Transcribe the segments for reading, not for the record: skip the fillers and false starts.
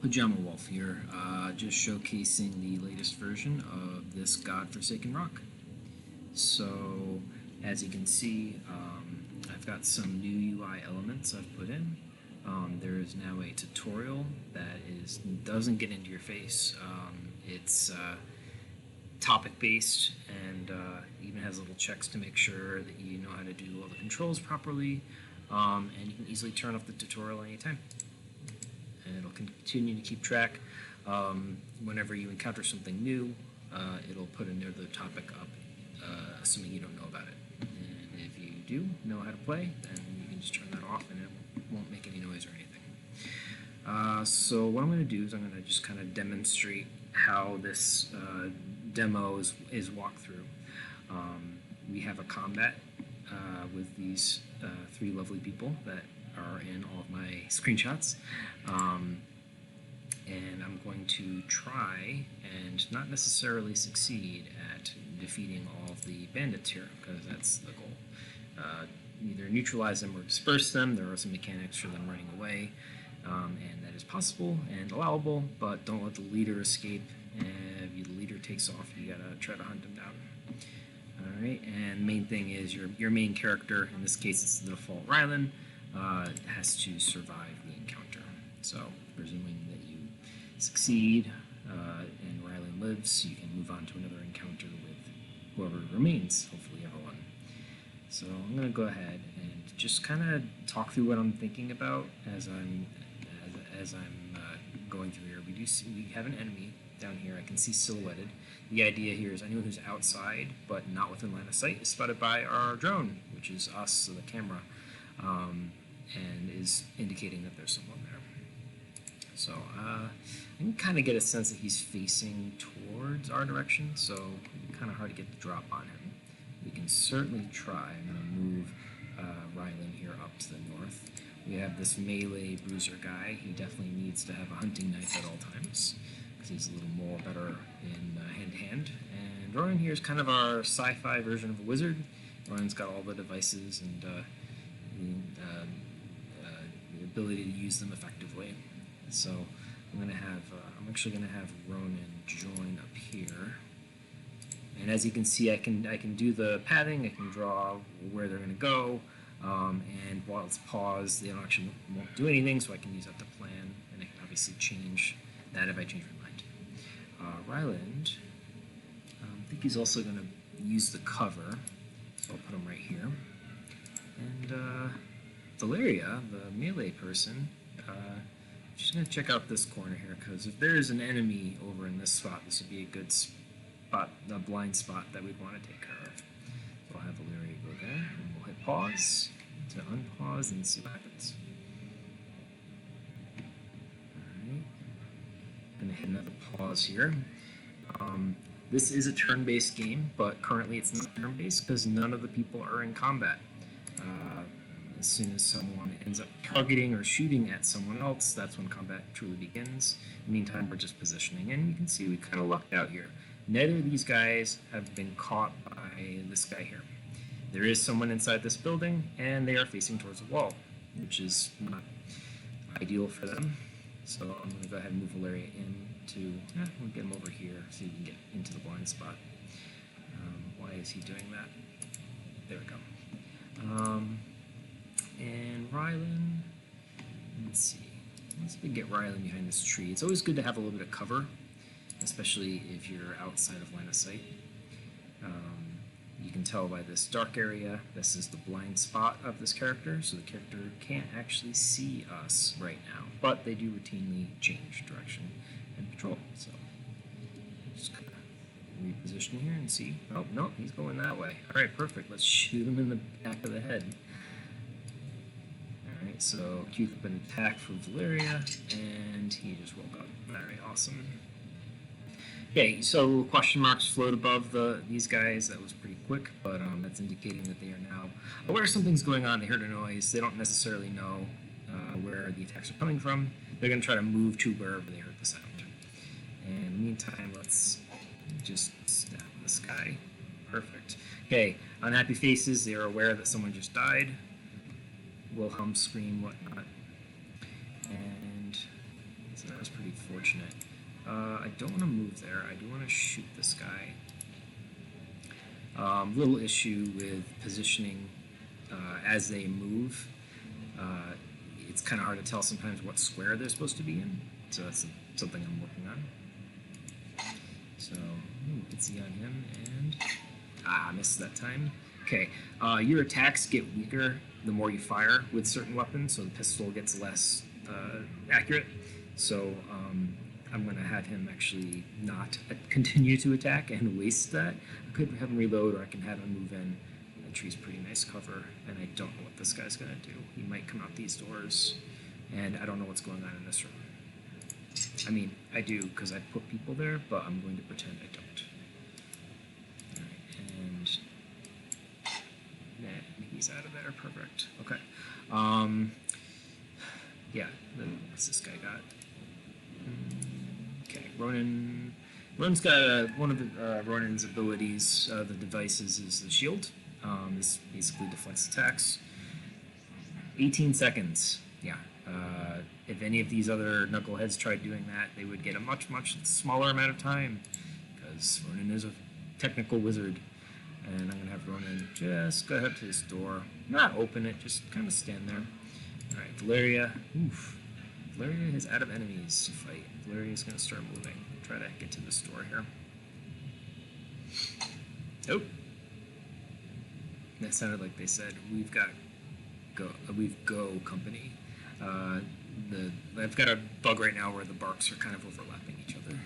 Pajama Wolf here, just showcasing the latest version of this Godforsaken rock. So, as you can see, I've got some new UI elements I've put in. There is now a tutorial that doesn't get into your face. It's topic based and even has little checks to make sure that you know how to do all the controls properly, and you can easily turn off the tutorial anytime. And it'll continue to keep track. Whenever you encounter something new, it'll put another topic up, assuming you don't know about it. And if you do know how to play, then you can just turn that off and it won't make any noise or anything. So what I'm going to do is I'm going to just kind of demonstrate how this demo is walked through. We have a combat with these three lovely people that are in all of my screenshots. And I'm going to try and not necessarily succeed at defeating all of the bandits here, because that's the goal. Either neutralize them or disperse them. There are some mechanics for them running away, and that is possible and allowable, but don't let the leader escape. And if the leader takes off, you gotta try to hunt him down. Alright, and the main thing is your main character, in this case it's the default Rylan, has to survive the encounter. So, presuming that you succeed and Rylan lives, you can move on to another encounter with whoever remains, hopefully everyone. So I'm going to go ahead and just kind of talk through what I'm thinking about as I'm going through here. We have an enemy down here. I can see silhouetted. The idea here is anyone who's outside but not within line of sight is spotted by our drone, which is us, so the camera, and is indicating that there's someone there. So I can kind of get a sense that he's facing towards our direction, so it's kind of hard to get the drop on him. We can certainly try. I'm going to move Rylan here up to the north. We have this melee bruiser guy. He definitely needs to have a hunting knife at all times, because he's a little more better in hand-to-hand. And Ronan here is kind of our sci-fi version of a wizard. Ronan's got all the devices and the ability to use them effectively. So I'm actually gonna have Ronan join up here. And as you can see, I can do the pathing. I can draw where they're gonna go. And while it's paused, the action won't do anything, so I can use that to plan, and I can obviously change that if I change my mind. Ryland, I think he's also going to use the cover, so I'll put him right here. And Valeria, the melee person, she's going to check out this corner here, because if there is an enemy over in this spot, this would be a good spot, a blind spot that we'd want to take care of. So I'll have Valeria go there, and we'll hit pause to unpause and see what happens. Alright. I'm going to hit another pause here. This is a turn-based game, but currently it's not turn-based because none of the people are in combat. As soon as someone ends up targeting or shooting at someone else, that's when combat truly begins. In the meantime, we're just positioning, and you can see we kind of lucked out here. Neither of these guys have been caught by this guy here. There is someone inside this building, and they are facing towards the wall, which is not ideal for them. So I'm going to go ahead and move Valeria we'll get him over here so he can get into the blind spot. Why is he doing that? There we go. And Rylan, let's see. Let's get Rylan behind this tree. It's always good to have a little bit of cover, especially if you're outside of line of sight. You can tell by this dark area, this is the blind spot of this character, so the character can't actually see us right now, but they do routinely change direction and patrol. So just kind of reposition here and see. Oh, no, he's going that way. All right, perfect. Let's shoot him in the back of the head. All right, so queue up an attack for Valeria, and he just woke up. All right, awesome. Okay, so question marks float above these guys. That was pretty quick, but that's indicating that they are now aware something's going on. They heard a noise. They don't necessarily know where the attacks are coming from. They're going to try to move to wherever they heard the sound. And in the meantime, let's just stab this guy. Perfect. Okay, unhappy faces. They are aware that someone just died. Wilhelm scream, whatnot. And so That was pretty fortunate. I don't want to move there. I do want to shoot this guy. Little issue with positioning as they move. It's kind of hard to tell sometimes what square they're supposed to be in. So that's something I'm working on. So, hit Z on him, and missed that time. Okay, your attacks get weaker the more you fire with certain weapons, so the pistol gets less accurate. So I'm going to have him actually not continue to attack and waste that. I could have him reload, or I can have him move in. The tree's pretty nice cover, and I don't know what this guy's going to do. He might come out these doors, and I don't know what's going on in this room. I mean, I do, because I put people there, but I'm going to pretend I don't. Alright, and he's out of there. Perfect. Okay. Yeah, what's this guy got? Okay, Ronan's got one of the, Ronan's abilities, the devices, is the shield. This basically deflects attacks. 18 seconds. Yeah. If any of these other knuckleheads tried doing that, they would get a much, much smaller amount of time, because Ronan is a technical wizard. And I'm going to have Ronan just go ahead to this door. Not open it, just kind of stand there. Alright, Valeria. Oof. Valeria is out of enemies to fight. Valeria is going to start moving. Try to get to this door here. Oh. That sounded like they said, we've got go company. I've got a bug right now where the barks are kind of overlapping each other.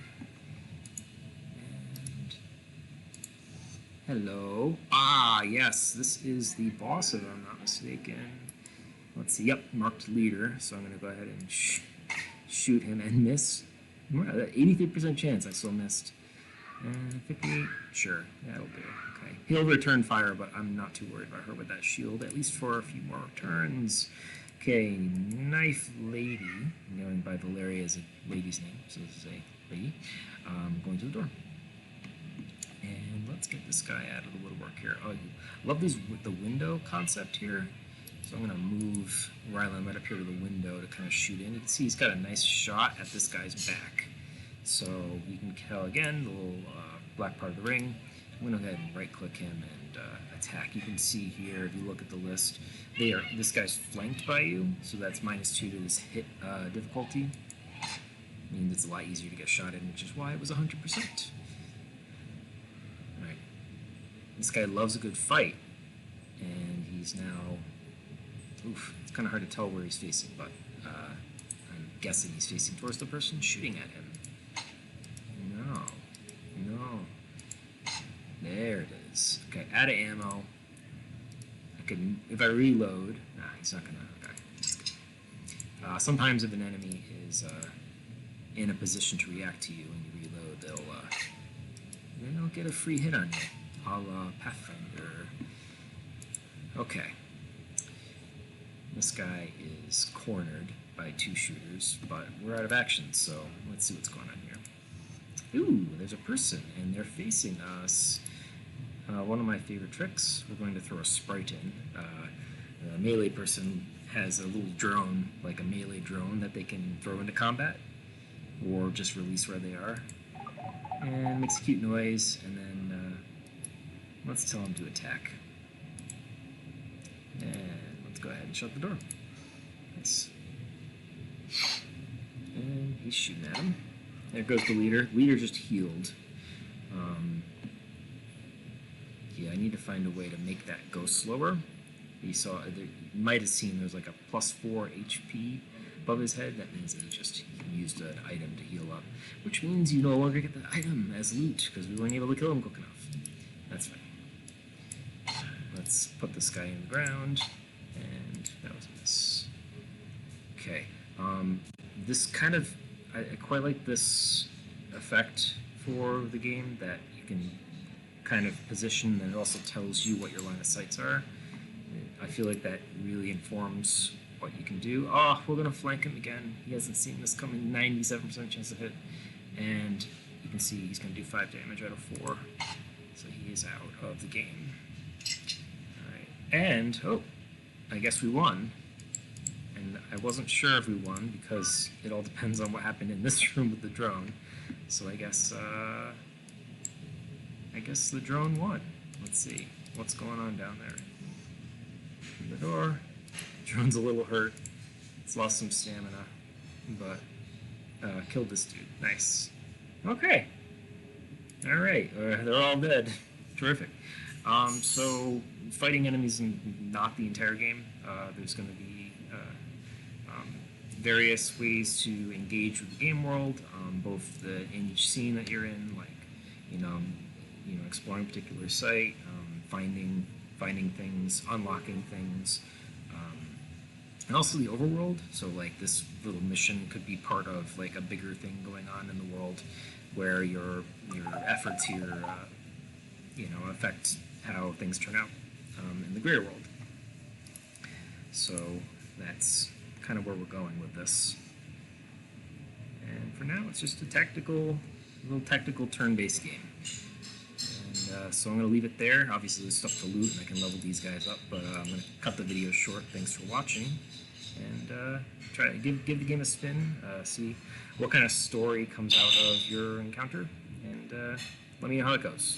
And hello. Yes, this is the boss, if I'm not mistaken. Let's see. Yep, marked leader. So I'm going to go ahead and shoot him and miss. 83% chance I still missed. 58. Sure, that'll do. Okay. He'll return fire, but I'm not too worried about her with that shield, at least for a few more turns. Okay, Knife Lady, going by Valeria as a lady's name, so this is a lady, going to the door. And let's get this guy out of the woodwork here. Oh, I love the window concept here. So I'm going to move Rylan right up here to the window to kind of shoot in. You can see he's got a nice shot at this guy's back. So you can tell, again, the little black part of the ring. I'm going to go ahead and right-click him and attack. You can see here, if you look at the list, this guy's flanked by you, so that's -2 to his hit difficulty. I mean, it's a lot easier to get shot in, which is why it was 100%. Alright. This guy loves a good fight, and he's now... Oof, it's kind of hard to tell where he's facing, but I'm guessing he's facing towards the person shooting at him. No. There it is. Okay, out of ammo. If I reload... Nah, he's not gonna... Okay. Sometimes if an enemy is in a position to react to you when you reload, they'll get a free hit on you, a la Pathfinder. Okay. This guy is cornered by 2 shooters, but we're out of action, so let's see what's going on here. Ooh, there's a person, and they're facing us. One of my favorite tricks, we're going to throw a sprite in. The melee person has a little drone, like a melee drone, that they can throw into combat, or just release where they are. And makes a cute noise, and then let's tell him to attack. And let's go ahead and shut the door. Nice. And he's shooting at him. There goes the leader. Leader just healed. Yeah, I need to find a way to make that go slower. You might have seen there's like a +4 HP above his head. That means that he just used an item to heal up, which means you no longer get the item as loot because we weren't able to kill him quick enough. That's fine. Let's put this guy in the ground, and that was a miss. Okay, this kind of, I quite like this effect for the game, that you can kind of position, and it also tells you what your line of sights are. I feel like that really informs what you can do. Oh, we're going to flank him again. He hasn't seen this coming. 97% chance of hit. And you can see he's going to do 5 damage out of 4. So he is out of the game. Alright. And, oh, I guess we won. and I wasn't sure if we won because it all depends on what happened in this room with the drone. So I guess the drone won. Let's see what's going on down there. The door. Drone's a little hurt. It's lost some stamina, but killed this dude. Nice. Okay. All right. They're all dead. Terrific. So fighting enemies in not the entire game. There's going to be various ways to engage with the game world, both in each scene that you're in, like exploring a particular site, finding things, unlocking things, and also the overworld. So like this little mission could be part of like a bigger thing going on in the world, where your efforts here affect how things turn out in the greater world. So that's kind of where we're going with this. And for now, it's just a little tactical turn-based game. And so I'm going to leave it there. Obviously, there's stuff to loot, and I can level these guys up, but I'm going to cut the video short. Thanks for watching, and try to give the game a spin, see what kind of story comes out of your encounter, and let me know how it goes.